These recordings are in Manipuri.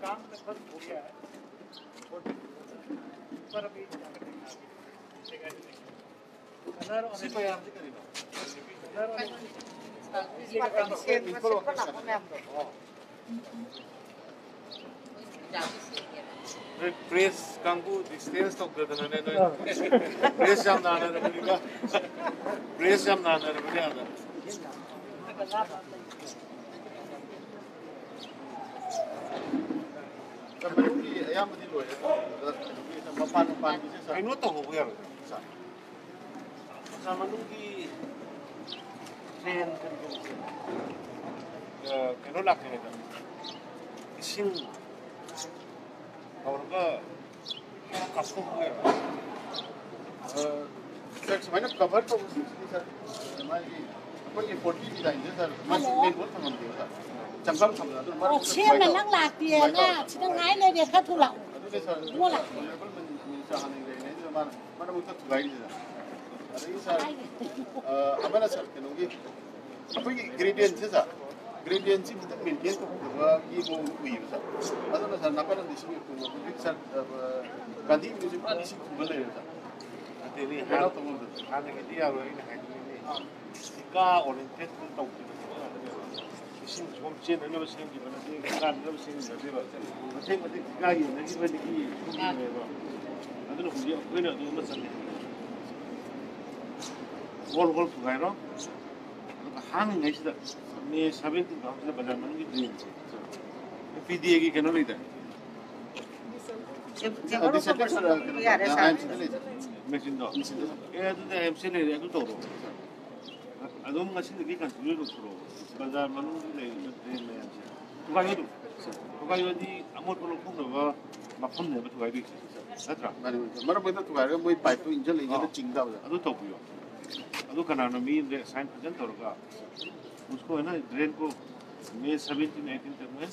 काम लगभग हो गया है पर अभी कलर और इसी यार से करेगा कलर और ये काम से इनको प्रेस कांगू डिस्टेंस तो करते हैं ना प्रेस जम ना ना बनेगा प्रेस जम ना ना बनेगा Sebenarnya ayam mesti loh ya. Mapan bisa. Ini tuh mau ya. Sama nunggu train kan. Kena lak ni kan. Ising और का कसम हो गया सर मैंने कवर तो उसी सर हमारी अपन ये 40 डिजाइन है सर मैं मेन बोल समझ गया सर चंगम समझा तो मैं छह में लग लाती है ना छिन गाय ले देखा तू ला अरे सर वो ला मैं चाहने गए नहीं हमारा मैंने मुझे तो गाइड दिया अरे सर अब ना सर कहोगे अपन ये ग्रेडियंट है सर ग्रेडियंट से कितना मेंटेन तो होगा ये वो हुई है सर अदर सर ना पर दिस में तो सर गांधी म्यूजिक का दिस में ले सर तेरी हाल तो हाल के दिया हुआ है का ओरिएंटेड तो इसी में चेन है ना बस ये बना दे काम ना बस ये दे बस मथे मथे का ये नहीं बने की में बा अदर को ये कोई ना तो मत वॉल वॉल तो गायरो हांग नहीं से मैं 17 गांव से बाजार में की ड्रीम से पीडीए की केनो लेता मशीन दो ये तो एमसी ले तो तो अदुम मशीन की कंट्रोल रो pro बाजार में ले ड्रीम में तो का यो दी अमोट को लोग को मफम ने तो गाड़ी सत्रा मर में तो गाड़ी में पाइप तो इंजन लेके तो चिंगा हो अदु तो पियो अदु कनानो मी साइन प्रेजेंट होगा उसको है ना ड्रेन को मई 17-18 तक में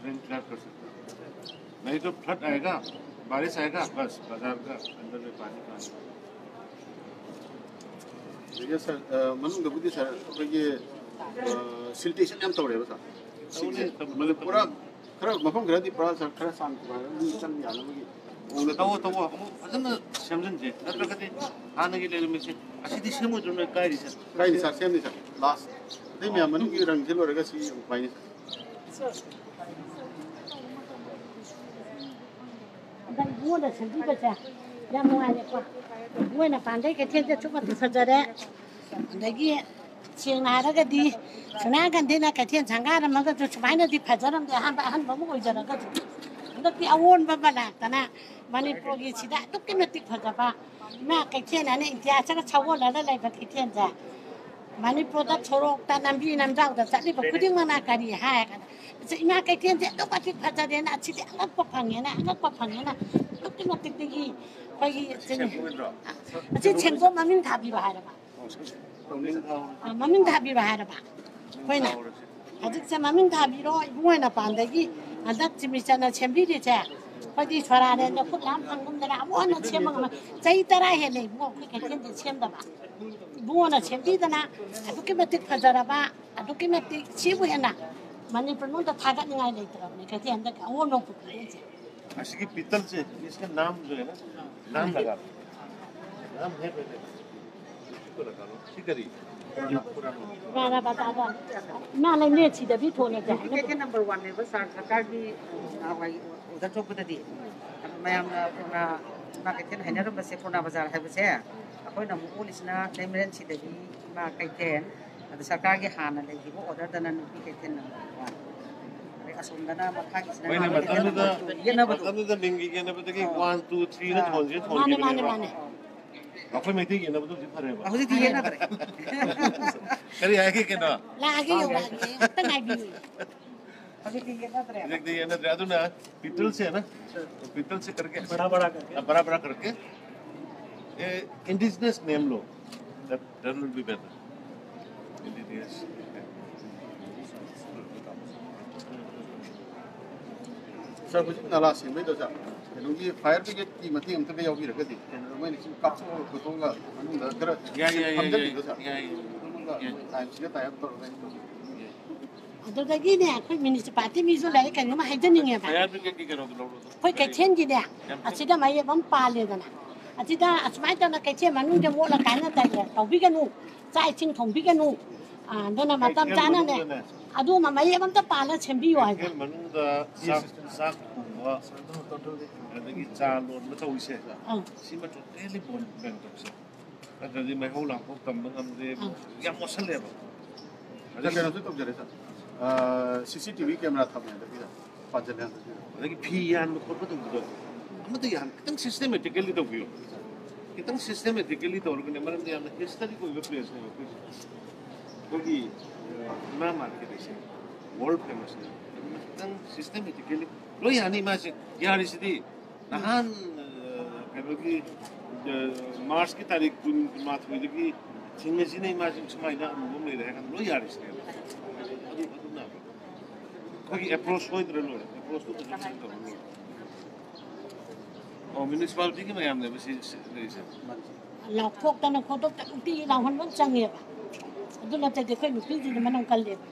ड्रेन क्लियर कर सकते हैं नहीं तो फ्लड आएगा बारिश आएगा बस बाजार का अंदर में पानी ये सर मनु गबुदी सर ये सिल्टेशन हम तोड़े बस मतलब पूरा खरा मफम ग्रहदी पूरा सर खरा सांग पूरा चल याना मुझे तो वो अजन समझन जे नत्रकते आने के लिए में से असीदी सेमो जो में काई सर सेम नहीं सर लास्ट नहीं मैं मनु की रंग चलो रहेगा सी उपाय sir dan buat dah sendiri baca yang mau ada apa buat nak pandai ke tiada cuma tu saja deh lagi siang ada ke di sana kan dia nak ke tiada sangat ramai tu cuma ini di pajaran dia han bamu kau jalan ke tu tapi awon babala tanah mana program sida tu kena tik pajaran nak ke tiada ni dia cakap cawon ada lagi ke tiada mana produk corok tanam bi nam jauh dah jadi berkuding mana kari hai kan Ima kaitan je to pati phata de na chi de angat pa phangye na to ki matik de gi pai je chengo mamin thabi ba hara ba mamin thabi ba hara ba koi na ajik se mamin thabi ro ibu na pan de gi adak chimi chana chembi de cha pati chora de no khut lam phangum de na mo na chem ma chai tara he nei mo ki kaitan de chem da ba ibu na chembi de na to ki matik phata ra ba to ki matik chi bu he na माने प्रनों तो थाका नहीं आये लेते हैं कहते हैं अंदर वो लोग पुत्र हैं ऐसे की पीतल से इसका नाम जो है ना नाम लगा नाम है पहले इसको लगा लो शिकारी पुराना बता दो ना नहीं अच्छी दबी थोड़े जाए के नंबर 1 है बस सरकार भी हमारी उधर चौक पे दी मैं हम पुराना ना कहते हैं ना बस पुराना बाजार है बस है अकोई ना पुलिस ना नेमरेन सी दबी ना कहते हैं अद सरकार के हाना लेगी वो ऑर्डर दना नुपी कहते हैं अरे असुंदना मखा किसने ये ना बता लिंगी के ना बता कि 1 2 3 ना थोल के माने आपको मैं ठीक है ना बता जी फरे अब जी ये ना करे करी आगे के ना लागे होगा तो नहीं भी अब जी ये ना करे देख ये ना दे ना पीतल से है ना तो पीतल से करके बड़ा करके ये इंडिजिनस नेम लो that will be better indigenous sir हजिक नाला सेमैदो सा कनोगी फायर ब्रिगेड की मतेंग अमतबे यावबिरगदि कनो मैं निसिम कापसो कोतोंगा मनुंग खरा हमदबिदो सा टाइम सिगा टाइम तोरनाय ꯑꯗꯨꯗꯒꯤꯅꯦ ꯑꯩꯈꯣꯏ ꯃ꯭ꯌꯨꯅꯤꯁꯤꯄꯥꯂꯤꯇꯤ ꯃꯤꯁꯨ ꯂꯩ ꯀꯩꯅꯣꯝꯃ ꯍꯥꯏꯖꯅꯤꯡꯉꯦꯕ ꯐꯥꯌꯔ ꯕ꯭ꯔꯤꯒꯦꯗꯀꯤ ꯀꯩꯅꯣꯗꯣ ꯂꯧꯔꯣ ꯑꯩꯈꯣꯏ ꯀꯩꯊꯦꯜꯒꯤꯅꯦ ꯑꯁꯤꯗ ꯃꯌꯦꯞ ꯑꯃ ꯄꯥꯜꯂꯦꯗꯅ ꯑꯁꯤꯗ ꯑꯁꯨꯃꯥꯏꯅ ꯇꯧꯅ ꯀꯩꯊꯦꯜ ꯃꯅꯨꯡꯗ ꯃꯣꯠꯂ ꯀꯥꯏꯅ ꯇꯧꯕꯤꯒꯅꯨ ꯆꯥꯛ ꯏꯁꯤꯡ ꯊꯣꯡꯕꯤꯒꯅꯨ ꯑꯗꯨꯅ ꯃꯇꯝ ꯆꯥꯅꯅꯦ ꯑꯗꯨꯃ ꯃꯌꯦꯞ ꯑꯝꯇ ꯄꯥꯜꯂ ꯁꯦꯝꯕꯤꯌꯨ ꯍꯥꯏꯕ ꯀꯩꯊꯦꯜ ꯃꯅꯨꯡꯗ ꯆꯥꯛ ꯊꯣꯡꯕ ꯑꯗꯒꯤ ꯆꯥ ꯂꯣꯟꯕ ꯇꯧꯔꯤꯁꯦ ꯁꯤꯃ ꯇꯣꯇꯦꯜꯂꯤ ꯕꯦꯟ ꯇꯧꯁꯦ ꯅꯠꯇ꯭ꯔꯗꯤ ꯃꯩꯍꯧ ꯂꯥꯡꯄꯣꯛ ꯇꯝꯕ ꯉꯝꯗꯦ ꯌꯥꯝ ꯃꯣꯠꯁꯜꯂꯦꯕ कनो तौजरे सर CCTV कैमरा थमे पाजने ꯑꯗꯒꯤ ꯐꯤ ꯌꯥꯟꯕ ꯈꯣꯠꯄ ꯇꯧꯕꯗꯣ ꯑꯃꯠꯇ ꯈꯤꯇꯪ ꯁꯤꯁꯇꯦꯃꯦꯇꯤꯀꯦꯜꯂꯤ ꯇꯧꯕꯤꯌꯨ ꯈꯤꯇꯪ ꯁꯤꯁꯇꯦꯃꯦꯇꯤꯀꯦꯜꯂꯤ ꯇꯧꯔꯒꯅꯦ ꯃꯔꯝꯗꯤ ꯌꯥꯝꯅ ꯍꯤꯁꯇꯣꯔꯤꯛ ꯑꯣꯏꯕ ꯄ꯭ꯂꯦꯁꯅꯦꯕ ꯑꯩꯈꯣꯏꯒꯤ ꯏꯃꯥ ꯃꯥꯔꯀꯦꯠ ꯑꯁꯦ ꯋꯥꯔꯜ ꯐꯦꯃꯁꯅꯦꯈꯤꯇꯪ ꯁꯤꯁꯇꯦꯃꯦꯇꯤꯀꯦꯜꯂꯤ ꯂꯣꯏ ꯌꯥꯅꯤ ꯃꯥꯁꯦ ꯌꯥꯔꯤꯁꯤꯗꯤ ꯅꯍꯥꯟ ꯀꯩꯅꯣꯒꯤ ꯃꯥꯔꯆꯀꯤ ꯇꯥꯔꯤꯛ 22ꯗꯒꯤ ꯊꯤꯡꯉꯁꯤꯅ ꯏꯃꯥꯁꯤꯡ ꯁꯨꯃꯥꯏꯅ ꯑꯃꯨꯛ ꯑꯃ ꯂꯩꯔꯦ ꯍꯥꯏꯔꯀꯥꯟꯗ ꯂꯣꯏ ꯌꯥꯔꯤꯁꯤꯅꯦꯕ ꯑꯗꯨꯅ ꯑꯩꯈꯣꯏꯒꯤ ꯑꯦꯄ꯭ꯔꯣꯆ ꯁꯣꯏꯗ꯭ꯔ ꯂꯣꯏꯔꯦ ꯑꯦꯄ꯭ꯔꯣꯆꯇꯨ ꯐꯖꯅ ꯇꯧꯔ ꯂꯣꯏꯔꯦ ꯃ꯭ꯌꯨꯅꯤꯁꯤꯄꯥꯂꯤꯇꯤꯒꯤ ꯃꯌꯥꯝꯅꯦꯕ ꯁꯤ ꯂꯩꯔꯤꯁꯦ ꯂꯥꯎꯊꯣꯛꯇꯅ ꯈꯣꯠꯇꯣꯛꯇ ꯅꯨꯡꯇꯤꯒꯤ ꯂꯥꯎꯍꯟꯕ ꯆꯪꯉꯦꯕ ꯑꯗꯨ ꯅꯠꯇ꯭ꯔꯗꯤ ꯑꯩꯈꯣꯏ ꯅꯨꯄꯤꯁꯤꯡꯗꯤ ꯃꯅꯝ ꯀꯜꯂꯦꯕ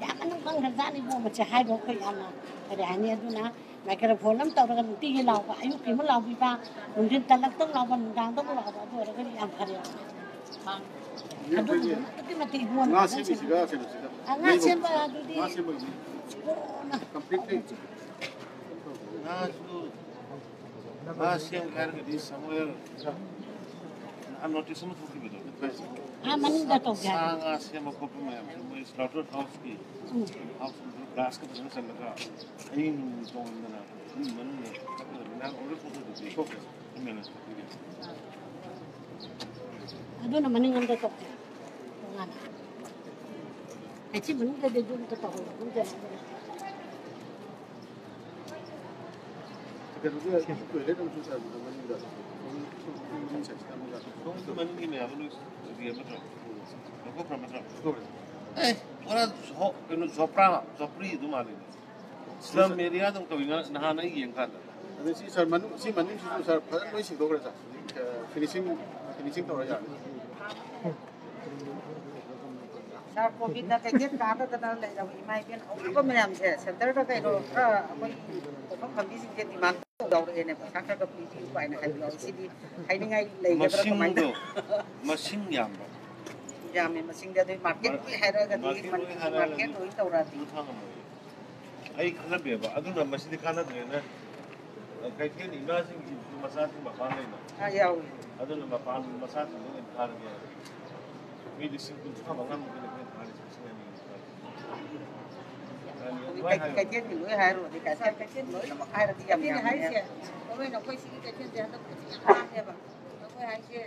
ꯌꯥꯝ ꯃꯅꯝ ꯀꯟꯈ꯭ꯔꯖꯥꯠꯅꯤ ꯏꯕꯣꯝꯕꯁꯦ ꯍꯥꯏꯕ ꯑꯩꯈꯣꯏ ꯌꯥꯝꯅ ꯀꯔꯤ ꯍꯥꯏꯅꯤ ꯑꯗꯨꯅ ꯃꯥꯏꯀ꯭ꯔꯣꯐꯣꯟ ꯑꯃ ꯇꯧꯔꯒ ꯅꯨꯡꯇꯤꯒꯤ ꯂꯥꯎꯕ ꯑꯌꯨꯛꯀꯤ ꯑꯃ ꯂꯥꯎꯕꯤꯕ ꯅꯨꯡꯊꯤꯟ ꯇꯂꯛꯇꯪ ꯂꯥꯎꯕ ꯅꯨꯡꯗꯥꯡꯗꯕꯨ ꯂꯥꯎꯕ ꯑꯗꯨ ꯑꯣꯏꯔꯒꯗꯤ ꯌꯥꯝ ꯐꯔꯦꯕ ꯑꯗꯨꯒꯨꯝꯕ ꯑꯗꯨꯛꯀꯤ ꯃꯇꯤꯛ ꯏꯕꯣꯝꯕ ꯉꯥ ꯁꯦꯝꯕ ꯑꯗꯨꯗꯤ ꯉꯥ ꯁꯦꯝꯒꯦ ꯍꯥꯏꯔꯒꯗꯤ ꯁꯝꯋꯦꯌꯔ ꯅꯣꯇꯤꯁ ꯑꯃ ꯊꯣꯛꯈꯤꯕꯗꯣ ꯃꯅꯨꯡꯗ ꯇꯧꯒꯦ ꯁꯥ ꯉꯥ ꯁꯦꯝꯕ ꯈꯣꯠꯄ ꯃꯌꯥꯝꯁꯦ ꯃꯣꯏ ꯁ꯭ꯂꯥꯎꯇꯔ ꯍꯥꯎꯁꯀꯤ ꯒ꯭ꯂꯥꯁꯀ ꯐꯖꯅ ꯆꯜꯂꯒ ꯑꯍꯤꯡ ꯇꯣꯡꯗꯅ ꯃꯅꯨꯡꯗ ꯆꯠꯀꯗꯕꯅꯤ ꯅꯍꯥꯟ ꯑꯣꯔꯗꯔ ꯊꯣꯛꯄꯗꯨꯗꯤ ꯑꯗꯨꯅ ꯃꯅꯤꯡ ꯑꯝꯗ ꯇꯧꯒꯦ ꯇꯣꯉꯥꯟꯅ ꯀꯩꯊꯦꯜ ꯃꯅꯨꯡꯗꯗꯤ ꯑꯗꯨ ꯑꯝꯇ ꯇꯧꯍꯜꯂꯒꯨꯝꯖꯦ टॉयलेट हम सर मनीदा ꯁꯣꯝꯒꯤ ꯃꯅꯤꯡꯒꯤ ꯃꯌꯥꯝꯗꯣ ꯂꯣꯏ ꯌꯦꯡꯒꯗ꯭ꯔꯣ ꯂꯧꯊꯣꯛꯈ꯭ꯔ ꯅꯠꯇ꯭ꯔꯣ ꯄꯨꯔꯥ ꯀꯩꯅꯣ ꯖꯣꯄ꯭ꯔꯤ ꯑꯗꯨ ꯃꯥꯜꯂꯤꯅꯦ ꯁ꯭ꯂꯝ ꯑꯦꯔꯤꯌꯥꯗꯧ ꯇꯧꯏꯅ ꯅꯍꯥꯟ ꯑꯩ ꯌꯦꯡꯀꯥꯟꯗ अदे सी सर मनुष्य सर फजन लोई सिंदोग्रे सर फिनिशिंग तौर यार ꯁꯥꯔ ꯀꯣꯚꯤꯗꯅ ꯀꯩꯊꯦꯜ ꯀꯥꯗꯗꯅ ꯂꯩꯔꯕ ꯏꯃꯥ ꯏꯕꯦꯟ ꯑꯋꯥꯕ ꯃꯌꯥꯝꯁꯦ ꯁꯦꯟꯇꯔꯗ ꯀꯩꯅꯣ ꯈꯔ ꯑꯩꯈꯣꯏ ꯄꯣꯠꯐꯝ ꯐꯝꯕꯤꯁꯤꯡꯁꯦ ꯗꯤꯃꯥꯟ ꯌꯥꯎꯔꯛꯑꯦꯅꯦ ꯄꯩꯁꯥ ꯈꯔ ꯄꯤꯕꯤꯌꯨ ꯀꯥꯏꯅ ꯍꯥꯏꯕ ꯌꯥꯎꯋꯤ ꯁꯤꯗꯤ ꯍꯥꯏꯅꯤꯡꯉꯥꯏ ꯂꯩꯒꯗ꯭ꯔꯥ ꯀꯃꯥꯏꯅ ꯃꯁꯤꯡ ꯌꯥꯝꯕ ꯌꯥꯝꯃꯦ ꯃꯁꯤꯡꯗꯤ ꯑꯗꯨꯏ ꯃꯥꯔꯀꯦꯠ ꯂꯣꯏ ꯍꯥꯏꯔꯒꯗꯤ ꯃꯥꯔꯀꯦꯠ ꯂꯣꯏ ꯇꯧꯔꯗꯤ ꯑꯩ ꯈꯜꯂꯝꯃꯦꯕ ꯑꯗꯨꯅ ꯃꯁꯤꯗꯤ ꯀꯥꯟꯅꯗ꯭ꯔꯦꯅ ꯀꯩꯊꯦꯜ ꯏꯃꯥꯁꯤꯡꯒꯤꯁꯨ ꯃꯆꯥꯁꯤꯡ ꯃꯄꯥꯟ ꯂꯩꯅ ꯌꯥꯎꯏ ꯑꯗꯨꯅ ꯃꯄꯥꯟ ꯃꯆꯥꯁꯤꯡꯗ ꯑꯣꯏꯅ ꯊꯥꯔꯒꯦ ꯃꯤ 35,000 ꯀꯩꯊꯦꯜꯒꯤ ꯂꯣꯏ ꯍꯥꯏꯔꯨꯔꯗꯤ ꯀꯩꯊꯦꯜ ꯂꯣꯏꯅꯃꯛ ꯍꯥꯏꯔꯗꯤ ꯌꯥꯝ ꯍꯥꯏꯁꯦ ꯃꯔꯨꯑꯣꯏꯅ ꯑꯩꯈꯣꯏ ꯁꯤꯒꯤ ꯀꯩꯊꯦꯜꯁꯦ ꯍꯟꯗꯛ ꯌꯥꯝ ꯇꯥꯡꯉꯦꯕ ꯑꯩꯈꯣꯏ ꯍꯥꯏꯁꯦ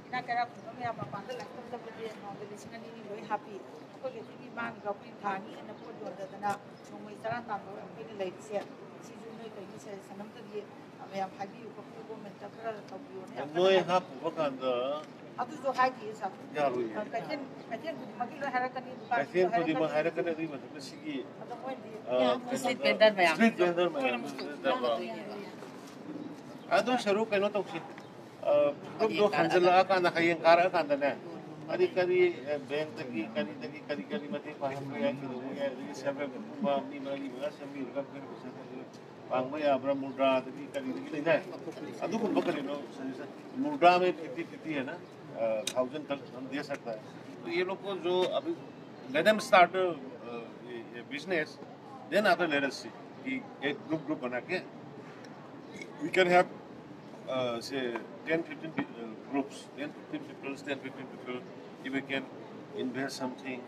ꯏꯅꯥꯛ ꯀꯩꯔꯥꯛ ꯈꯨꯡꯒꯪ ꯃꯌꯥꯝ ꯃꯄꯥꯟꯗ ꯂꯥꯏꯔꯤꯛ ꯇꯝ ꯆꯠꯄꯁꯦ ꯅꯣꯡꯃꯗ 2,000 ꯂꯣꯏ ꯍꯥꯞꯄꯤ ꯑꯩꯈꯣꯏ ꯀꯩꯊꯦꯜꯒꯤ ꯃꯥꯡꯉꯤꯕ ꯑꯩꯈꯣꯏ ꯊꯥꯒꯤ ꯑꯣꯏꯅ ꯄꯣꯠ ꯌꯣꯟꯗꯗꯅ ꯅꯣꯡꯃꯩ ꯆꯔꯥ ꯇꯥꯟꯕ ꯑꯩꯈꯣꯏꯅ ꯂꯩꯔꯤꯁꯦ ꯁꯤꯁꯨ ꯅꯣꯏ ꯀꯩꯒꯤ ꯁꯖꯦꯁꯟ ꯑꯝꯇꯗꯤ ꯃꯌꯥꯝ ꯍꯥꯏꯕꯤꯌꯨ ꯈꯣꯠꯄꯤꯌꯨ ꯒꯣꯔꯃꯦꯟꯇ ꯈꯔ ꯇꯧꯕꯤꯌꯣꯅ ꯅꯣꯏ ꯍꯥꯞꯄꯨꯕ ꯀꯥꯟꯗ ꯑꯗꯨꯁꯨ ꯍꯥꯏꯈꯤꯌꯦ ꯁꯥꯔ ꯌꯥꯔꯣꯏꯌꯦ ꯀꯩꯊꯦꯜ ꯈꯨꯗꯤꯡꯃꯛꯀꯤ ꯂꯣꯏ ꯍꯥꯏꯔꯛꯀꯅꯤ ꯀꯩꯊꯦꯜ ꯈꯨꯗꯤꯡꯃꯛ ꯍꯥꯏꯔꯛꯀꯅꯤ ꯑꯗꯨꯒꯤ ꯃꯊꯛꯇ ꯁꯤꯒꯤ ꯑꯗꯣ ꯃꯣꯏꯗꯤ ꯁ꯭ꯇ꯭ꯔꯤꯠ ꯚꯦꯟꯗꯔ ꯃꯌꯥꯝ ꯑꯗꯨ ꯁꯔꯨꯛ ꯀꯩꯅꯣ ꯇꯧꯁꯤ ꯐꯤꯕꯝꯗꯣ ꯍꯟꯖꯜꯂꯛꯑꯀꯥꯟꯗ ꯍꯌꯦꯡ ꯀꯥꯔꯛꯑꯀꯥꯟꯗꯅꯦ ꯀꯔꯤ ꯕꯦꯡꯛꯇꯒꯤ ꯀꯔꯤ ꯃꯇꯦꯡ ꯄꯥꯡꯕ ꯌꯥꯏ ꯀꯩꯗꯧꯕ ꯌꯥꯏ ꯑꯗꯒꯤ ꯁꯦꯜꯐ ꯍꯦꯜꯞ ꯒ꯭ꯔꯨꯞꯀꯨꯝꯕ ꯃꯤ 4 ꯁꯦꯝꯕꯤꯔꯒ ꯑꯩꯈꯣꯏꯅ ꯄꯩꯁꯥ पांगबा याब्रा मुर्द्रा करी लेना करीनो मुर्द्रा में 50-50 है ना 1000 तक हम दे सकता है तो ये लोग को जो अभी let them start business then after let us see कि एक ग्रुप बना के we can have say 10-15 groups 10-15 people if we can invest something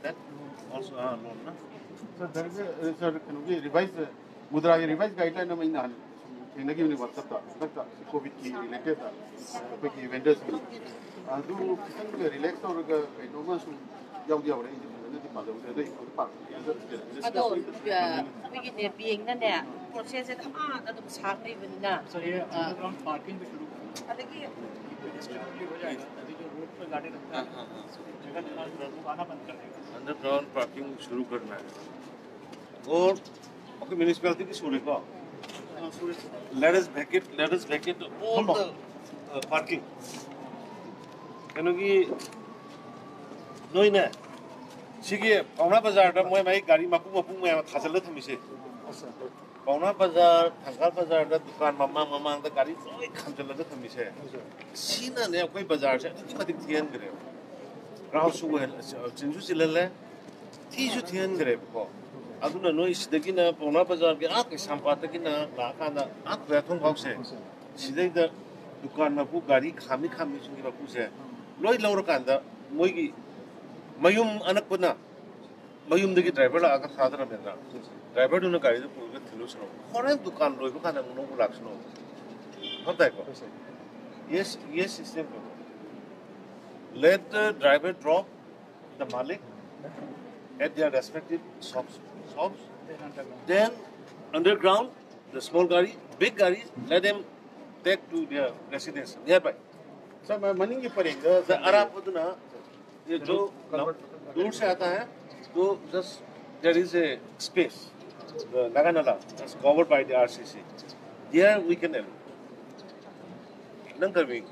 that also loan na sir can we revise मुद्रा ये रिवाइज गाइडलाइन में इन थेंगी ने व्हाट्सएप दा कोविड की रिलेटेड कोई इवेंट्स अदु कितन रिलैक्स और कइनोमा सु याव रे ने पादो दे पा अदो वीगिने बिंगने प्रोसेस से अदुम साख लेबनिना सर ये अंडरग्राउंड पार्किंग भी शुरू अदगी डिस्ट्रीब्यूट हो जाएगा अभी जो रोड पे गाड़ी रखता है जगह आना बंद कर देगा अंडरग्राउंड पार्किंग शुरू करना है और आपको म्युनिसिपैलिटी की सूरे को let us vacate all the parking क्योंकि नोई ने सिगे पौना बाजार दा मोय माई गाड़ी मपू मैं थाजल थमिसे पौना बाजार थांगाल बाजार दा दुकान ममा दा गाड़ी लोई खंजल थमिसे सीना ने कोई बाजार से अति मतिक थियन करे राव सु चिंजु चिलले थीजु थियन करे को अदुना नोई सिदगिना पौना बाजार के आ के संपादकिना लाकाना आ खयाथों भावसे सिदैदा दुकान मपू गाड़ी खामी सुंगी मपू से लोई लौरकांदा मोयगी मयूम अनकपना मयूम दगी ड्राइवर लागा खादर मेना ड्राइवर दुना गाड़ी दो पुलगे थिलुसनो होरेन दुकान लोइबो खाना मुनो लाक्सनो होता है को ये सिस्टम को let the driver drop the malik at their respective shops then underground the small gari big gari let them take to their residence nearby sir मैं मनिंग की परेंगे the arab uduna ये जो दूर से आता है तो just there is a space the Naganala that's covered by the RCC there we can nang karbi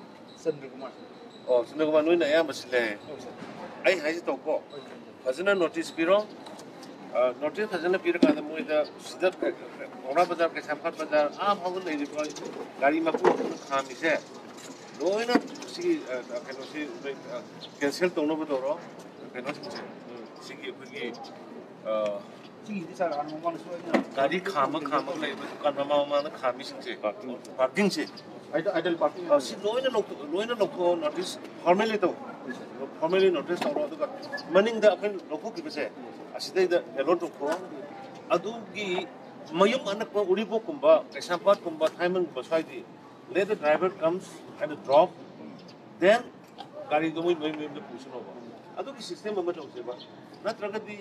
oh sino ko manoy na ya masile ai hai to ko fazana notice piro notice fazana piro ka mo ida sida ona bazar ke sampat bazar a bhagun nei ko gari ma pu khami se loina si kano si cancel to no bodoro kano si ki गाड़ी खाम ले दुकान मामा खामी सिंसे पार्किंग से idle parking si loina lokko notice formally notice tawro aduga maning da akan lokko ki bese asidai da yellow tokko adu gi mayum anak pa uri bo kumba example kumba timing basai let the driver comes and drop then gari do moi da pushno ba adu ki system ma to se ba na traga di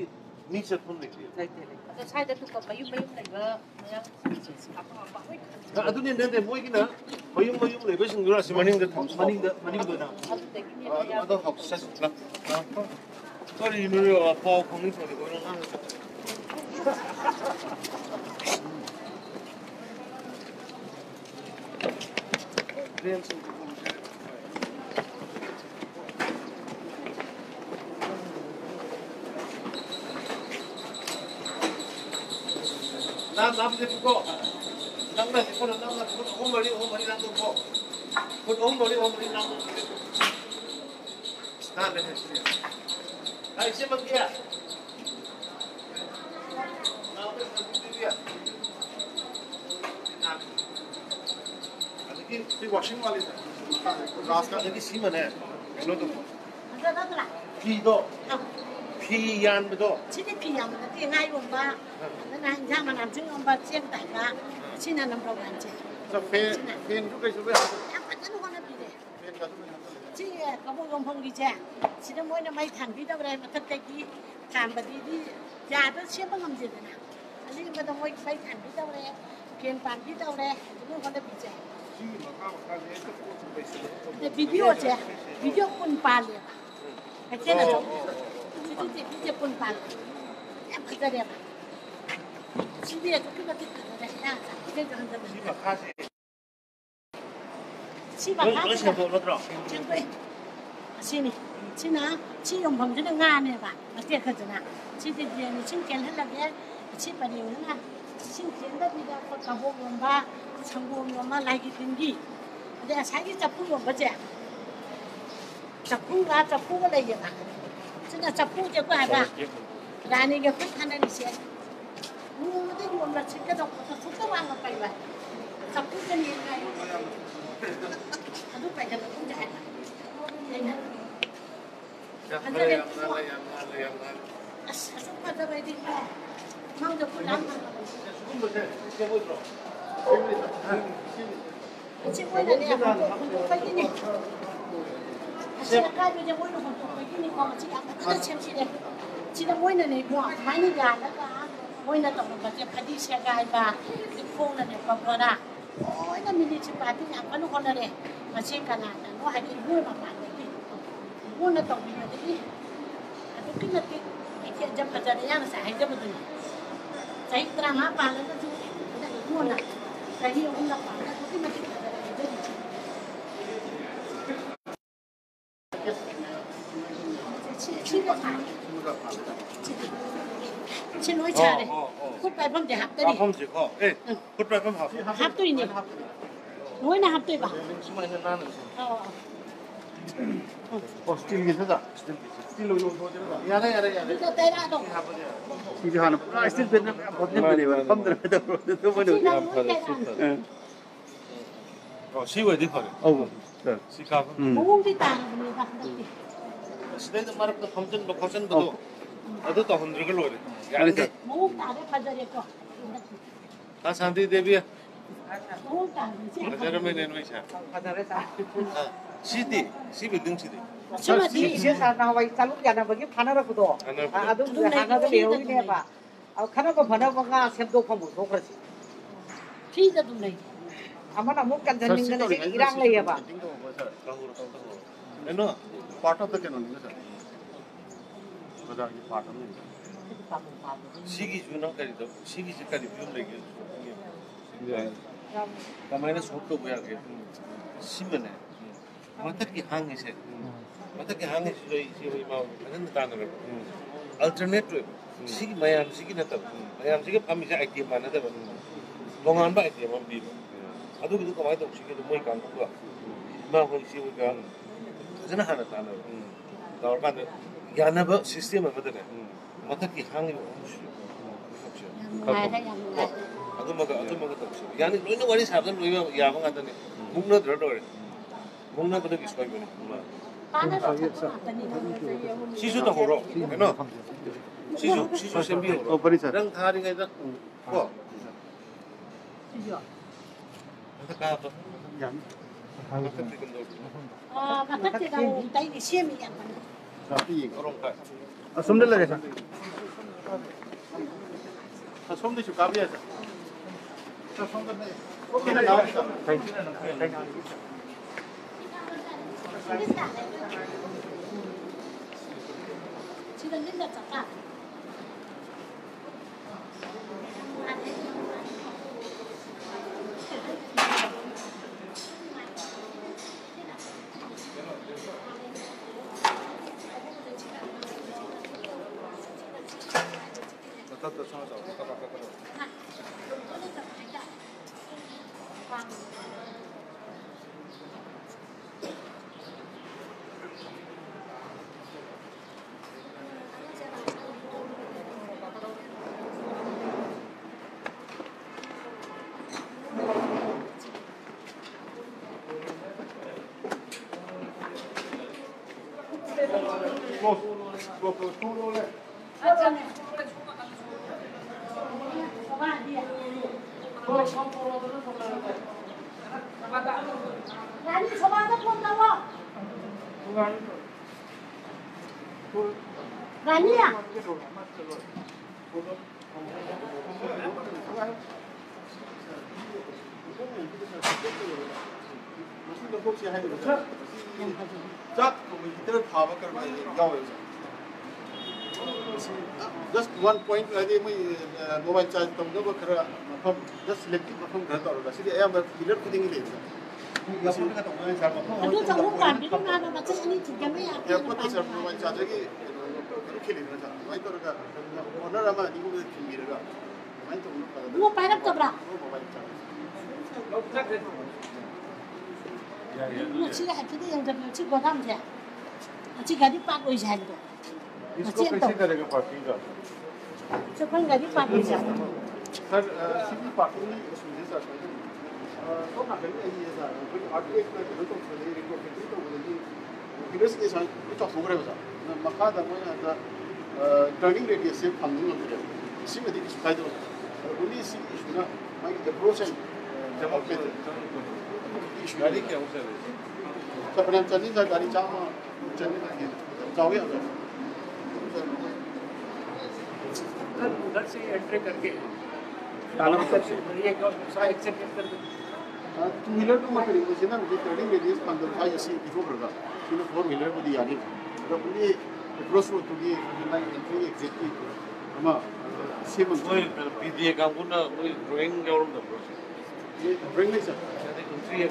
ni se phone le ꯑꯗꯣ ꯁ꯭ꯋꯥꯏꯗ ꯗꯨꯀꯥꯟ ꯃꯌꯨꯝ ꯂꯩꯕ ꯃꯌꯥꯝ adu ni nende moi gi na mayum lebe singura si maning da na ꯑꯗꯨꯗꯒꯤꯅꯦ ado hok sa na sorry no pa khong ni ko na Nam de ko nam na ko homari nam ko homari nam stand le ai se magia na pe dia लेकिन ये वॉशिंग वाली रास्ता लेकिन सीमन है नो तो अदर अदर 피 도 피 얀도 치디 피야면 티 나이 온바 나 인자만 안 주는 온바 쩨다가 치나 넘버 간지 सब फेन जो कैसे भी 야 완전 거나 비데 फेन का तो 지 가보 용펑기제 지금 뭐냐 많이 담비다 그래 맞다기 담바디디 야도 셴방 감지되나 아니 뭐도 뭐 많이 담비다 그래 편 담비다 그래 이거 거나 비제 근데 비디오 꾼 빨리 괜찮아 좀 진짜 꾼 빨리 야 그거래 집에 그거 듣거든 야 이제 좀 한다 시바 카시 치바 너 가지 셔도 너더라 정말 시니 치나 치용 범주는 가네 봐 어때 그러잖아 치디디는 신경 하려게 치바리오나 신경도 비가 가보면 봐 성공하면 라이기 된기 내가 자기 잡고 온 거지 잡고가 내게 봐 진짜 잡고 잡고 해봐 라니가 끝 하나는 시 누구도 몰라 치켜도 속도 안 가까이 봐 잡고 좀 얘기해 아주 빨리 좀 해. Ôi nó mình đi chụp ảnh thì chẳng có nó con là đẹp mà xem cả là nó hay đi vui mà bạn đi vui nó tổng mình là đi cái là cái chuyện chậm cả giờ đấy nó sẽ hay chậm được Saya terang apa lah tu ada mana. Jadi orang nak pakai tu mesti ada jadi. Cina apa? Cina cara. Kutไปผมจะหับตัว 아 นี้ 펌지 거. 예. 굿바이 펌 하고. หับตัวนี้น้อยนะหับตัวป่ะ 심하는 나는. อ๋อ 스틸 기사다. 스틸로 이거 보잖아. 야래. นี่ก็ได้ละดอก 이게 하나. 스틸 밴드 버튼 되네. 펌들 해도 또 뭐는. ที่นั่นได้ละ 시외 디퍼네. 어우. 시카브. มุ้งที่ต่างมีป่ะ 시대는 말은 펌전 로커션도 아도도 흔들걸 노래. 야니 มุ้งต่างได้พันจะเรียกก็ 아 산디 데비야. มุ้งต่างเสีย 가자르면 내는 차. Padaresa. 시디 시빌딩 시디. ใช่ไหมที่ Siya sa naway salud yan bagi panara ko do. Adu hana do leo ni ba. Au khana ko phana ba nga sem do phamu do krasi. ที่จะตรงไหน Amana muk kan janing kan se irang le ya ba. 에너 part of the canon है सर बजा ये पार्ट ऑफ 시기 주는까지도 시기 시까지 비움 되게. 가만히 속도 뭐야 그게. 심면에. 어떻게 항해세. 어떻게 항해세 이 마음 하는 단어를. alternative 시기 마양 시기 났다. 마양 시기 밤이제 아이디어 만나다. 동안 봐 아이디어만 비. 아도 그거 많이 더 시기도 뭐 있고 거. 나 거기 시우가 저는 하나 단어. 나올까는 야나버 시스템을 거든요. 어떻게 항해 오시죠. ยังไงได้ยังไง 아줌마가 없어. 야니 로이는 와리 사던 로이가 야방 갔더니 묵나 들어더래. 묵나 그렇게 소이버네. ป้าน่าจะทำตอนนี้ 시주도 호로. 에너. 시주 셈비 호로. 어 버리 सर 랑 가리가 있다. 거. ที่อยู่ 가도. यानी 어떻게 근도. อ่ามันก็จะเราได้เชื่อมีอย่างมัน साथी 그런 거. 아 손들 लगे सर 아 손들 좀 가비야 सर 저 손들 네 손들 나오니까 지금 린다 잠깐 나타도 상하자. 아니 저번에 본다고 아니야 मुझे लोगों से है जब इधर भाव कर जाओ just one point अरे मैं मोबाइल चार्ज तो मुझे वो कर मतलब just selective मतलब घर तो होगा सीधे यार मैं इधर खुद ही ले या फोन का तो मैं चार्ज 아주 정말 안 되는 거는 맞지 아니 지금이 या कुछ सर मोबाइल चार्ज की 그렇게 लेना था मैं तो रखा ओनर आमा इनको भी मिलेगा मैं तो उनको पता 뭐 빨리 떠봐 मोबाइल चार्ज 뭐 지가 해도 영접 지고 담자 지가 디 빠고 있어야죠 इसको कैसे करेगा पार्किंग का? 저 방가디 빠고 있어 सर सीधी पार्किंग में सुविधा सर तो ना कहीं ये सर कोई आगे एक तो तो चले रिको फिर तो बोलेगी फिर इसके साथ तो हो रहा है सर मक्का दा मैं दा टर्निंग रेडियस से हम नहीं होते इसी में देखिए फायदा होता है उन्हीं इसी इशू ना मैं अप्रोच है जब आप कहते इशू गाड़ी क्या हो सकता है? तो अपने चलने का गाड़ी चामा चलने का जाओगे अगर उधर से एंट्री करके ये एक्सेप्ट कर दो टू व्हीलर तो मत करिए मुझे ना मुझे टर्निंग रेडियस 15 था ये सी बिफोर होगा फिर फोर व्हीलर को दिया आगे तो पुलिस क्रॉस रोड तो ये लाइन एंट्री एग्जिट की 아마 세번 거의 BDA 강구나 우리 드로잉 여름 더 그렇지. 브레이크에서 인트리에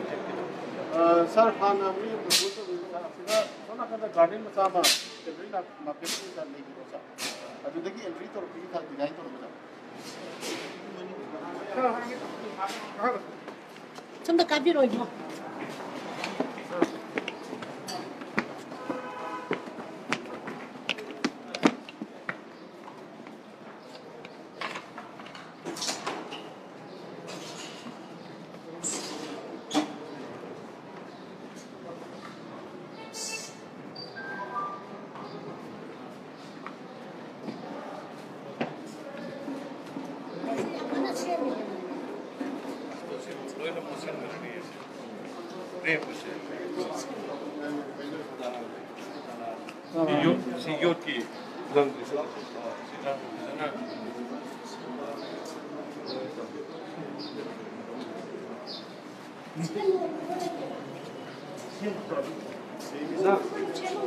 सर खाना में बोलते हुए सर आपका सोना का गार्डन में सामा एंट्री ना मार्केट में सर नहीं होता अभी देखिए एंट्री तो रुपये था डिजाइन तो रुपये 좀 더 가비로 입어. 너희는 무슨 그림이 네, 무슨 시교기 부담돼서 시장에서는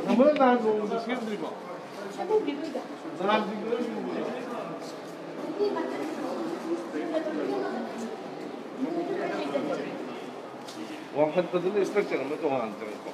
한번 나도 시험들이 봐. 사람 지금 왕판거든 스트럭처는 뭐 동안 안 들었고.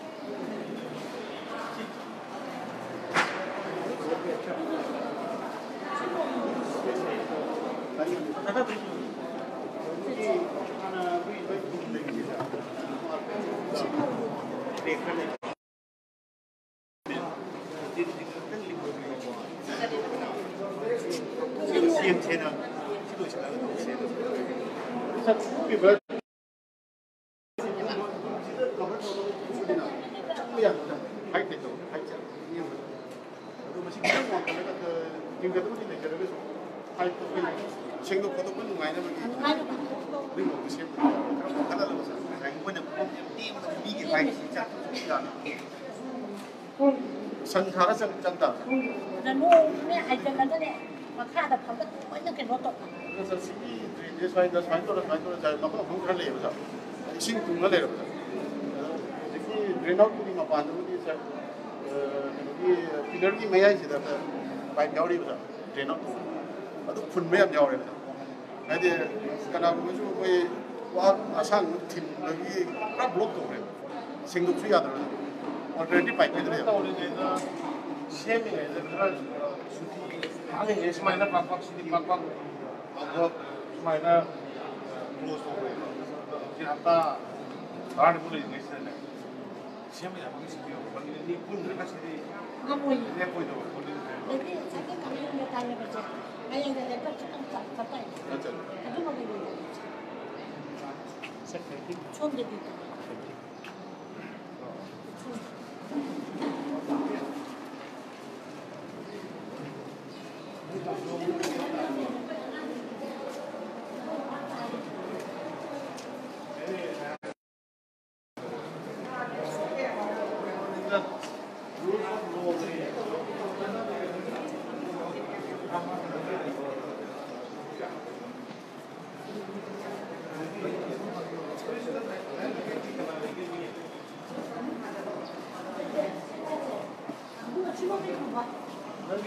생각보다 큰 많이 남은 게 그리고 그 셰프 하나 넣어서 이번에 이게 많이 진짜 선사라 짠다 나노 내 아이들한테 막 하다 밤에 완전 그 로또. 그래서 시기 이제 사이다 사이도를 잘 먹고 공부를 해요 그래서 신 동을 해요 특히 드레나우트니 막 반도니 저 여기 필러기 매야지다 바이 겨울이 그래서 드레나우트 아주 분매합 겨울이 근데 그나마도 뭐 아상 팀 여기 딱 블록도 그래 생각 수야들 얼레디 파이프들이야 우리는 시험에 그런 방에 예시만이나 빡빡 시디 빡빡 뭐 수마이나 무엇도 이제 아까 말을 보내 있었네. 시험에 잡기 시기요. 거기는 이 분들 하시리 그거 뭐이? 내 보이도 보내는데. 여기 자기 감정에 달려보자. 아니 근데 내가 조금 갔다 있어. 맞죠 아주 먹이는 거. 처음 듣기.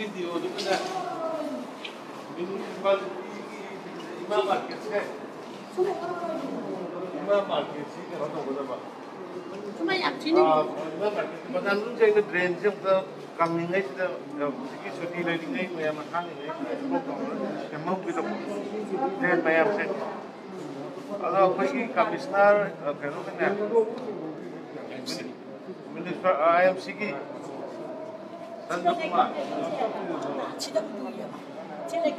video itu kan minimal lima market sih, lima market sih kalau tahu berapa? cuma yakinin. Lima market. Padahal lu jadi drain sih untuk kami ini sudah sedikit sudah lagi ini macam makan ini, yang mau kita drain bayar sih. Kalau pergi komisioner, kalau kan ya, minister IMC ki.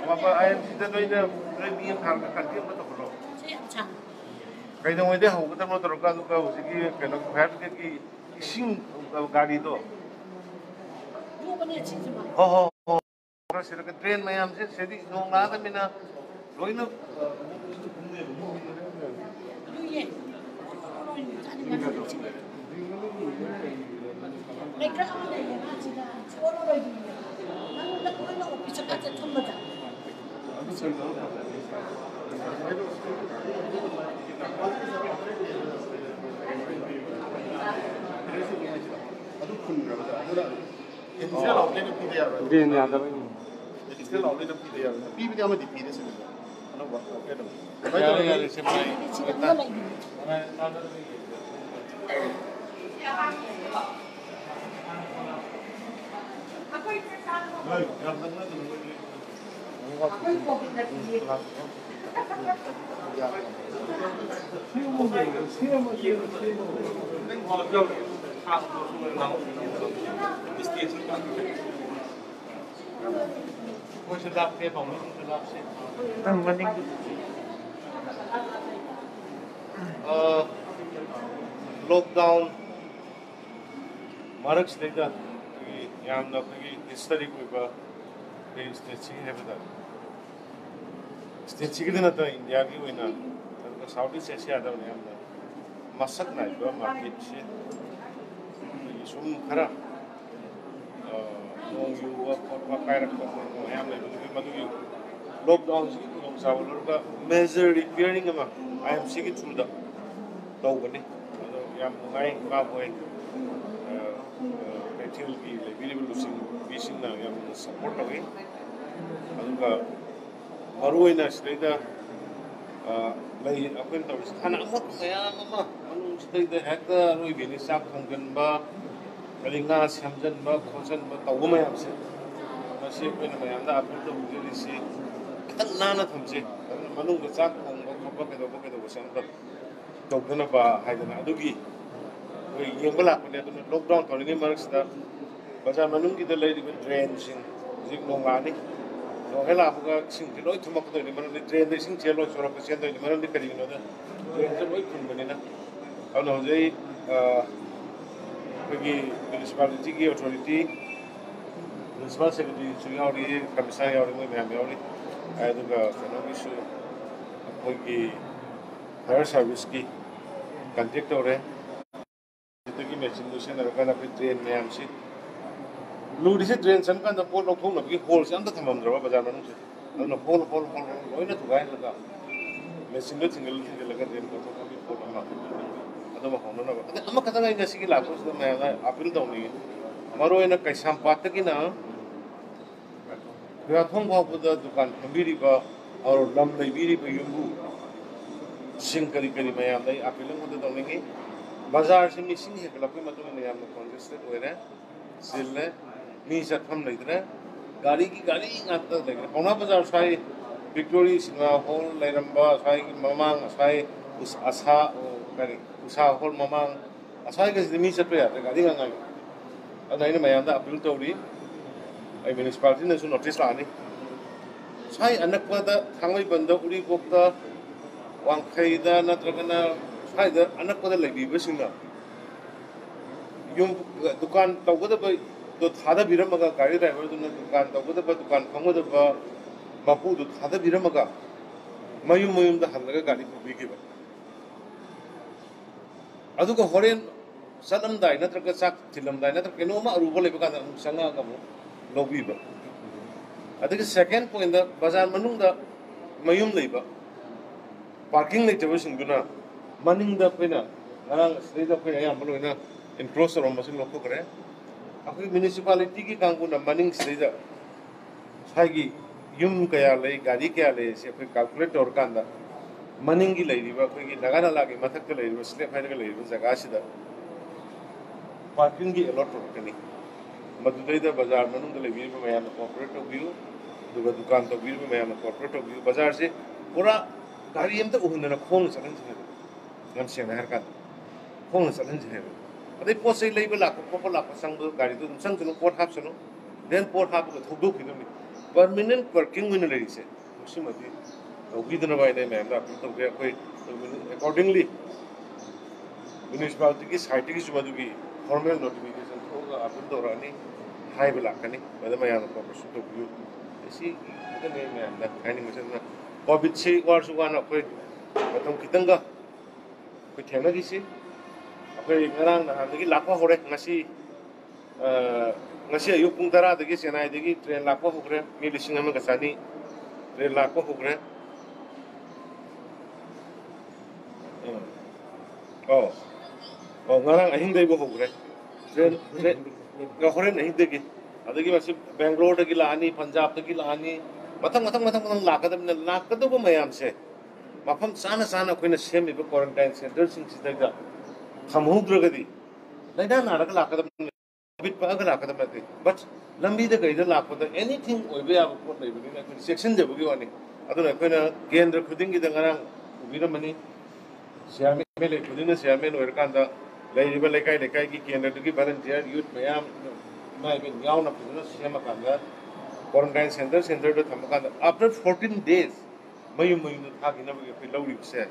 Bapak ayam kita tu ini premium harga kaki betul betul. Kaya nung ide aku kita mau teruskan tu kau segi kena fat ke sing गाड़ी तो हो और सिर के ट्रेन में हमसे सीधी नोंग ना था बिना रोई ना 내가 내가 지금 초로로 이기는 나는 나 오피스까지 처음 보자. Initial outline of PDR. Hindi, hindi. Hostel outlet ꯑꯃ ꯄꯤꯗ ꯌꯥꯔꯣꯏ ꯄꯤꯕꯗꯤ ꯑꯃꯗꯤ ꯄꯤꯔꯦ ꯁꯤꯗ ꯑꯅꯧꯕ ꯑꯥꯎꯠꯂꯦꯠ ꯑꯃ ꯌꯥꯔꯦ ꯌꯥꯔꯦ ꯁꯦꯝꯃꯥꯏ lockdown Marak state da yam na ki history ko ba state chi hai bata state chi na ta India ki hoina Southeast Asia da yam na masak na ba market che sum khara nong yu wa kai rak ko yam na madu ki lockdown chi ko sa lor ba major repairing ma IMC ki through da tau bani yam ngai ma boy material ki available using machine na yam support agi aduga maruina sida lai apen taw khana amot sayam ama anu sida hekta roi bini sak thonggan ba kalinga samjan ba khosan ba taw ma yam se masi pena ma yam da apen taw ri si kitang nana thamse manung ga sak thong ba khapa ke do sam ta tawdana ba haidana adugi yengba lakpane aduna lockdown tawni maraksta bazar manung ki da lei ri drain sing zik nongani no hela buga sing ti loi thumak do ni manung drain de sing chelo chora ko chen do ni manung ni kari no da drain se loi thun bani na awno jai kogi municipality ki authority municipal secretary chuyauri kamisa yauri moi meham yauri aduga kanogi su kogi fire service ki contact ore की मशीन दूसरे नरका ना फिर ट्रेन में हमसे लूडी से ट्रेन सन का ना पोल लोग थोड़ा भी होल से अंदर थमम रहा बाजार में नुसे अब ना होल लोई ना थुगाए लगा मशीन लो सिंगल लगा ट्रेन को तो कभी पोल ना अदो में होना ना अदे अम्मा कतना इन जैसे की लागू से मैं ना अपील तो नहीं हमारो इन कैसा बात की ना क्या थों भाव बुदा दुकान खंबीरी बा और लम लेबीरी बा युगु सिंग करी करी मैं आंदा अपील मुद्दे तो नहीं बाजार से मिसिंग है कल अपने मतलब में याम कॉन्टेस्टेड हो रहा है सिलने मीसा थम नहीं रहा गाड़ी आता लगे पौना बाजार साई विक्टोरी सिनेमा हॉल लेरंबा साई की ममांग साई उस आशा करी उषा हॉल ममांग आशा के मीसा पे आते गाड़ी का गाड़ी अगर इन्हें मैं आंदा अपील तो रही आई म्युनिसिपैलिटी ने सुन नोटिस लानी साई अनक पदा थांगई बंदो उड़ी बोक्ता वांगखैदा नत्रगना फायदा अनक पदा लगी बसिंगा यूं दुकान तौगदा ब तो थादा बिरमगा गाड़ी ड्राइवर दुन दुकान तौगदा ब दुकान फंगदा ब बापू दु थादा बिरमगा मयुम दा हलगा गाड़ी पुबीगे ब अदुगा होरेन सलमदाय नत्रका चाक थिलमदाय नत्र केनोमा अरुबो लेबा का संगा का लोबी ब अदुगा सेकंड पॉइंट दा बाजार मनुंग दा मयुम लेबा पार्किंग लेतबो सिंगुना मनिंग दा पेना नरंग स्टेज पे या हम लोग ना इनक्लोजर और मशीन लोग करे अखि म्युनिसिपैलिटी की कांगु ना मनिंग स्टेज सागी युम कया ले गाड़ी कया ले से फिर कैलकुलेट और कांदा मनिंग की लेरिबा कोई नगाना लागे मथक के लेरिबा स्लेप फाइन के लेरिबा जगह सिदा पार्किंग की अलॉट रखनी मदुदैदा बाजार मनुंग ले भी मैं ना कोऑपरेट व्यू दुकान तो भी मैं ना कोऑपरेट व्यू बाजार से पूरा गाड़ी हम तो उहन ना खोंग चलन से ngam siang na harkat khong na salan jhe adai pot sei leiba la ko la ko sang gari tu sang tu pot hap sano then pot hap ko thogdo ki ni permanent parking win le se usimati ogi dana bai dai मैं apni to ge koi accordingly municipality ki site ki sumadu ki formal notification hoga apni to rani hai bala kani bada मैं yana ko su to yu isi ida ne मैं na kani me na covid se war su wana koi batam kitanga 그 태어나기시 앞에 나랑 나한테 라파 호래 ngasi ngasi ayu pung tara degi senai degi train lapo hokre mi lising ama kasani train lapo hokre ngarang ahing dei bo hokre train ga hore nahi degi अदगी मसी बेंगलोर दगी लानी पंजाब दगी लानी मथंग लाकदमने लाकदबो मयाम से मफम साना साना कोइना सेमिबो क्वारंटाइन सेंटर सिंगसिदा खमहुद्रगदी लैदा नारक लाकदम बिट पाग लाकदम दे बट लंबी द गैदा लाकदा एनीथिंग ओइबे या पोट लैबनी ना सेक्शन जबगी वानी अदुना कोइना केंद्र खुदिंगी द ngara उबिरमनी सियामे मेले खुदिंग सियामे ओरकांदा लैरिबा लेकाय लेकाय की केंद्र दगी वॉलंटियर यूथ मयाम माय बिन यावना फुजना सेमा कांदा क्वारंटाइन सेंटर द थमकांदा आफ्टर 14 days मयु थागिना बगे लौरी से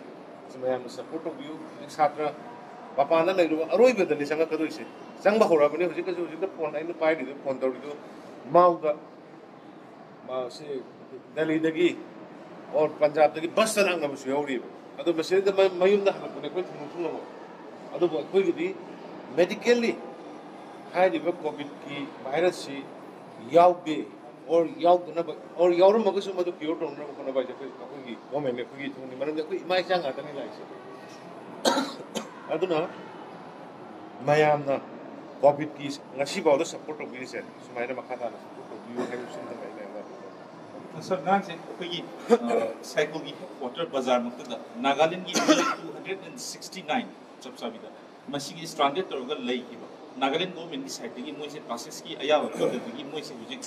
मयाम सपोर्ट ऑफ यू छात्र पापाना लैरु अरोइबे दनि संग कदोइसे संग बखौराबने हुजिक फोन आइन पाइदि फोन तौरिदो माउदा मा से दिल्ली दगी और पंजाब दगी बस चलांग नबसु यौरी अदो मसे द मयुम द हलपने कोइ थुनु अदो कोइगिदि मेडिकली हाइदिबे कोविड की वायरस से याउबे और याउदना और याउरम मगसु मदु क्योर टोनर कोना बाइसे कोइ गवर्नमेंट ने कोइ थुनि मनम कोइ इमाइ चांग आतनि लाइसे अदुना मयामना कोविड की ngasi बावदा सपोर्ट ऑफ गिसे सुमाइना मखादा support of you have seen the guideline sir नान से कोई साइकिल की क्वार्टर बाजार मक्तदा नागालैंड की 269 चपसाबिदा मसिगी स्ट्रांडेड तौरगा लैकिबा नागालैंड गवर्नमेंट की साइड की मोइसे प्रोसेस की अयाव की मोइसे हुजिक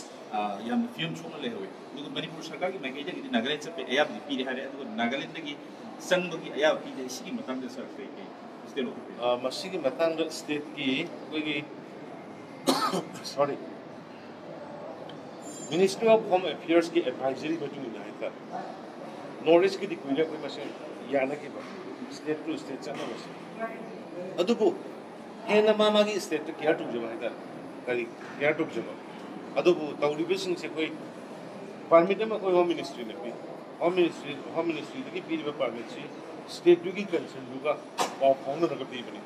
याम फिल्म छोन लेहवे दुगु मणिपुर सरकार की मैगेज की नागालैंड से अयाव पीरे हारे दुगु नागालैंड की संग की अयाव पीरे सिगी मतंग सर के स्टेट मसिगी मतंग स्टेट की कोई sorry ministry of home affairs की एडवाइजरी बटू नाइता नॉर्थ की दिकुइला कोई मसे याना के स्टेट टू स्टेट चना मसे अदुबु हेना मामागी स्टेट तो केयर टू जमा है करी केयर टू जमा अदुबु तौरिबसिंग से कोई परमिट में कोई होम मिनिस्ट्री ने भी होम मिनिस्ट्री की पीरिबा परमिट से स्टेट की कंसर्न दुगा पाव फाउंड न कपी बनी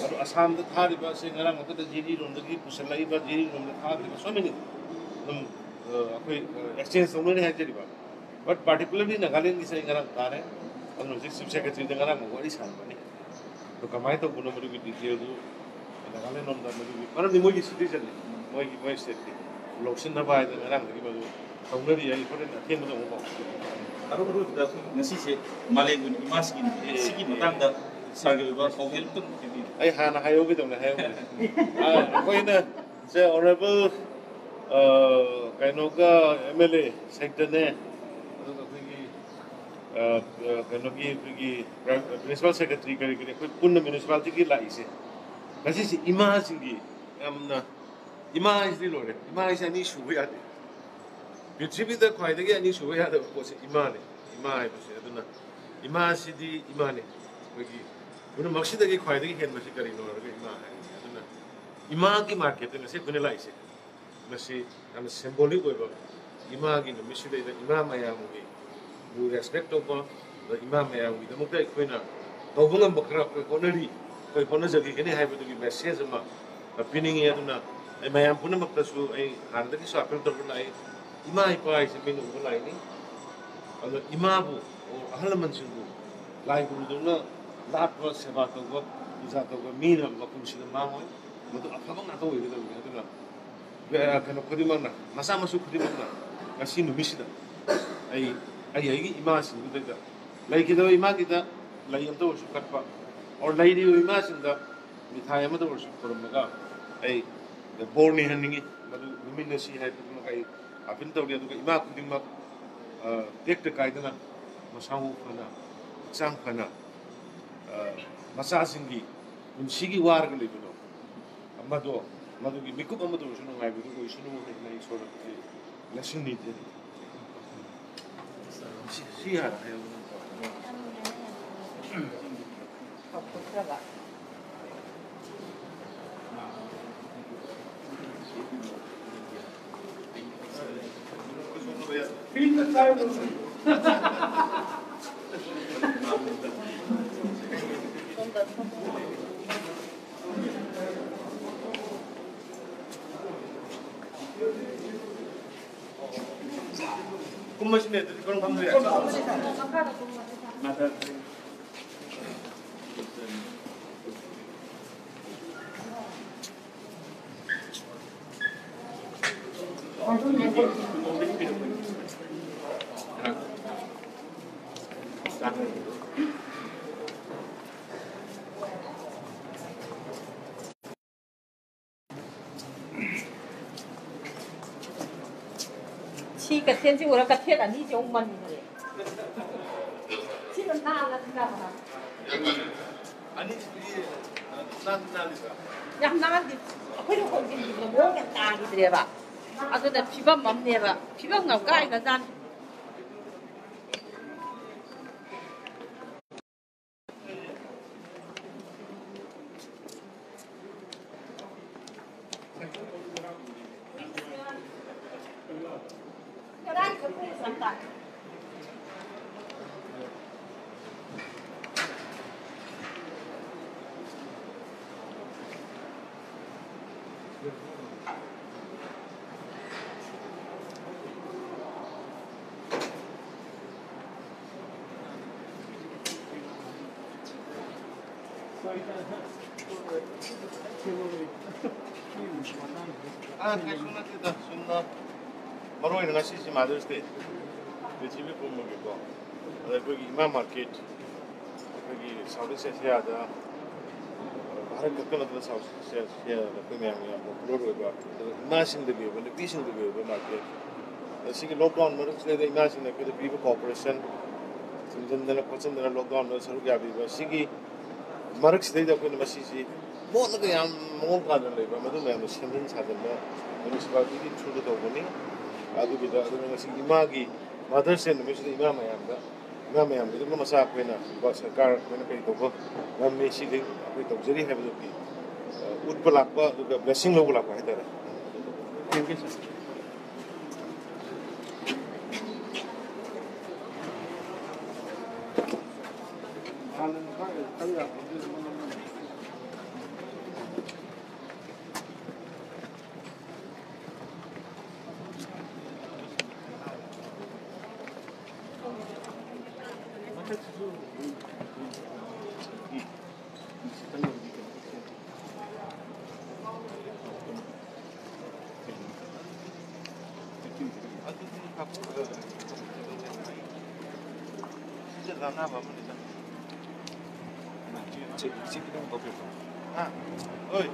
अदु असम द थारिबा से ngara मत जेरी रोम दगी पुसलाइबा जेरी रोम द थारिबा सो मेनी दम कोई एक्सचेंज सोने है जेरीबा बट पार्टिकुलरली नागालैंड की से ngara तारे अदु चीफ सेक्रेटरी द ngara मोरी सानबनी तो कमाई तो गुनो मरु की डिटेल दु नागालैंड नोम द मरु मरम नि मोगी सिटीजन मोई स्टेट की लोक्सन न बाय द ngara दगी बदु तौनरी आई फरेन अथेन दो मो अरु द ngasi se मालेगुन इमास की सिगी मतंग द सागेबा कोगेल तुम ai hana hayogi dong hayogi koina se honorable kainoga MLA sector ne kainogi municipal secretary kari koi punna municipality ki lai se kasi si ima singi amna ima is di lore ima is ani shubu ya de pithribi da khwaidagi ani shubu ya de ko se ima ai se aduna ima si di ima ne kogi उन मक्सिद की ख्वाइदगी हेन मसी करी नो रगे इमा है अदुना इमा की मार्केट में से कुने लाइसे मसी हम सिंबॉलिक ओइबा इमा की न मिसी दे इमा मयाम की बु रेस्पेक्ट ऑफ द इमा मयाम की दमुक कोइना तोबंगम बखरा कोइ कोनरी कोइ कोन जगी केने हाइबदु की मैसेज अमा पिनिंग ए अदुना ए मयाम पुन मक्तसु ए हारदगी स्वापन तो लाई इमा इपा इसे मिन उबु लाइनी अदु इमा बु अहल मनसिंगु लाई गुरुदुना लापवा सेवा तौबा पूजा तौबा मीना मकुमसिद मामोय मदु अफबा ना तो ओइगदबनि अदुना कनो खुदिमना मसा मसु खुदिमना ngasi numisida ai ima sin da lai ki da ima ki da lai am to su katpa और lai ri ima sin da mithai am to su kormaga ai the born ni haningi madu numin si hai tu kai afin to dia tu ima khudimma tek te kai da masahu khana sang khana मसा सिंगी उनसीगी वारग लेबनो अमदो मदुगी मिकुप अमदो सुनो गाइबदो कोइ सुनो नै सोर लेसन नि दे सी हारा है कुम्मस में तो कौन काम है माता 七个天就我那个天了，你就闷了。基本大了，知道吗？ 아니 이게 난난이다. 야, 나한테 회로 공기는 뭐가 딱이더래봐. 아, 근데 비밥 먹네봐. 비밥 나올까 이거 난. 순나티다 순나 바로 이런 것이 지금 아들 때 집에 보면 이거 거기 이마 마켓 거기 사우디스 아시아다 भारत के कल तो साउथ से कोई में आया वो लोड होगा नाशिंग दे गए बने पीसिंग दे गए मार्केट ऐसे कि लॉकडाउन में से दे नाशिंग ने के पीपल कॉर्पोरेशन सिंजन कोचन ने लॉकडाउन में सर क्या भी बस कि मार्क से दे कोई मसी जी बहुत लगे हम मोल का दे लेबा मधु में हम सिंजन साधन में म्युनिसिपैलिटी की थ्रू तो बनी आदि बिदा अदु में से इमा की मदर से में से इमा में हम दा मैं हम बिदु मसा कोइना बा सरकार कोइना कई तो हम में सी दे कोई तो जरी है बिदु की उत्पलाक अदुगा ब्लेसिंग लोग लाक है तारा thank you sir 어이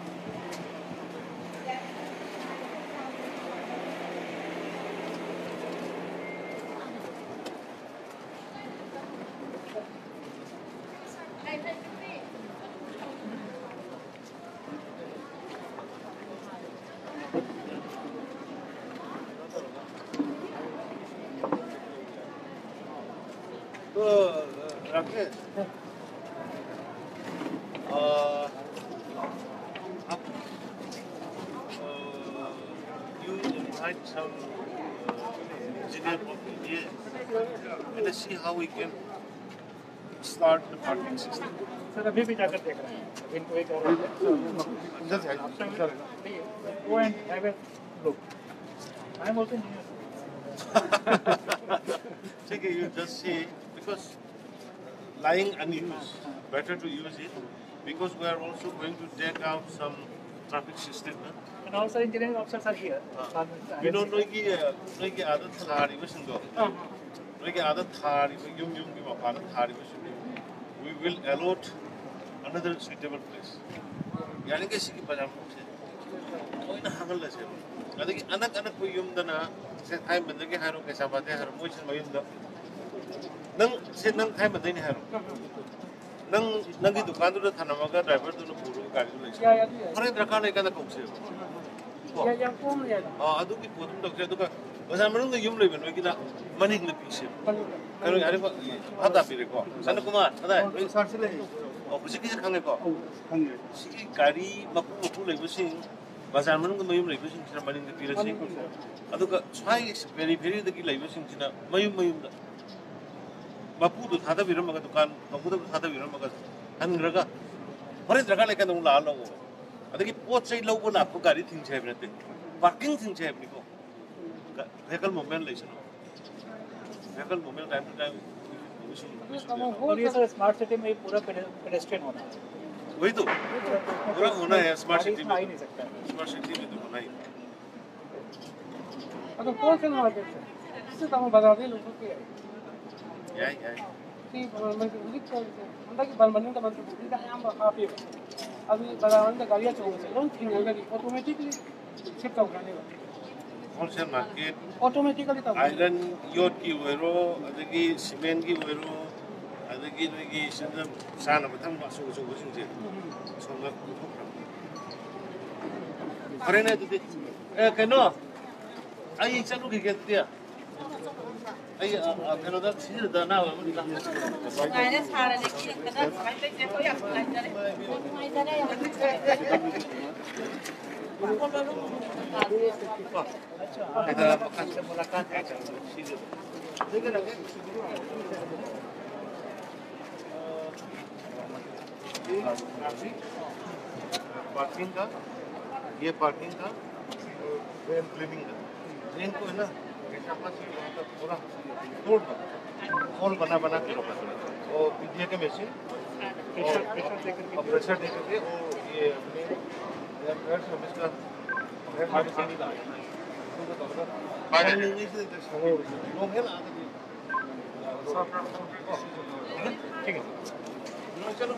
라켓 you invite some engineer from India and let's see how we can start the parking system. Sir अभी भी जाकर देख रहे हैं इनको एक और go and have a look. I am also engineer. Take you just see because lying unused, better to use it because we are also going to take out some traffic system. And also engineering officers are here. You know, like other thari was go. Like other thari, yum thari was we will allot another suitable place. यानी कि सिकी पजाम से कोई ना हंगल लगे यानी कि अनक कोई युम दना से थाई बंदे के हारों के साथ है हर मोच में युम दा नंग थाई बंदे नहीं हारों नंग की दुकान तो थाना मगा ड्राइवर तो पूरा गाड़ी तो ले हर एक रखा नहीं करना कौन से अदु की पोतुम तो से दुका बस हम लोग युम ले बनो कि ना मनी के पीछे करो यार को हाथ आप भी को सन कुमार पता है सर से ले कुछ किसी खाने को सिकी गाड़ी मपू लेबसिंग बाजार मनुंग मयुम लेबसिंग सिना मनिंग के पीरसिंग अदुका स्वाई पेरी दगी लेबसिंग सिना मयुम दा मपू तो थादा बिरमगा दुकान मपू तो थादा बिरमगा हनरगा हरे जगह लेके नु ला लो अदगी पोत से लोगो लापो गाड़ी थिंग छे बने पार्किंग थिंग छे बने को vehicle movement lesson vehicle movement time to time और ये सर स्मार्ट सिटी में पूरा पेडेस्ट्रियन होना है वही तो पूरा होना है स्मार्ट सिटी में आ ही नहीं सकता स्मार्ट सिटी में तो होना ही अगर होलसेल मार्केट से तम बाजार दे लोग के याई याई सी मन लिख अंदर की बलमन का मतलब इनका हम हाफी अभी बाजार में गाड़ियां चल रही है लोग थिंग होगा कि ऑटोमेटिकली शिफ्ट हो जाने वाला होलसेल मार्केट ऑटोमेटिकली तब आयरन योट की वेरो अदगी सीमेंट की वेरो अदगी नोगी सिंदम साना मथम मासु सिंजे सोंगा फरेने दुदि ए कनो आई चलु के दिया आई कनो दा सिर दा ना वा मुनि Ngayon sara ni kita may tay ko ya ay dare. Ay dare ya. Kita pakan semulakan situ. देखिए ना पार्किंग का ये पार्किंग का ड्रेन क्लीनिंग का ड्रेन को है ना ऐसा पूरा तोड़ होल बना बना के रखा और पीजीए के मशीन प्रेशर दे करके वो ये एयर सर्विस का लोग है ना ठीक है चलो